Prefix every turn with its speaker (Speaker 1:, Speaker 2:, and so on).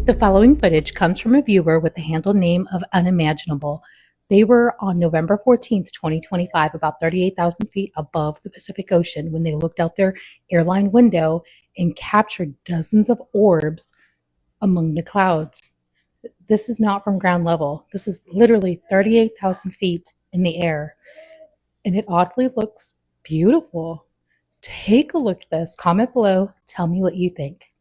Speaker 1: The following footage comes from a viewer with the handle name of Unimaginable. They were on November 14th, 2025, about 38,000 feet above the Pacific Ocean when they looked out their airline window and captured dozens of orbs among the clouds. This is not from ground level. This is literally 38,000 feet in the air, and it oddly looks beautiful. Take a look at this. Comment below. Tell me what you think.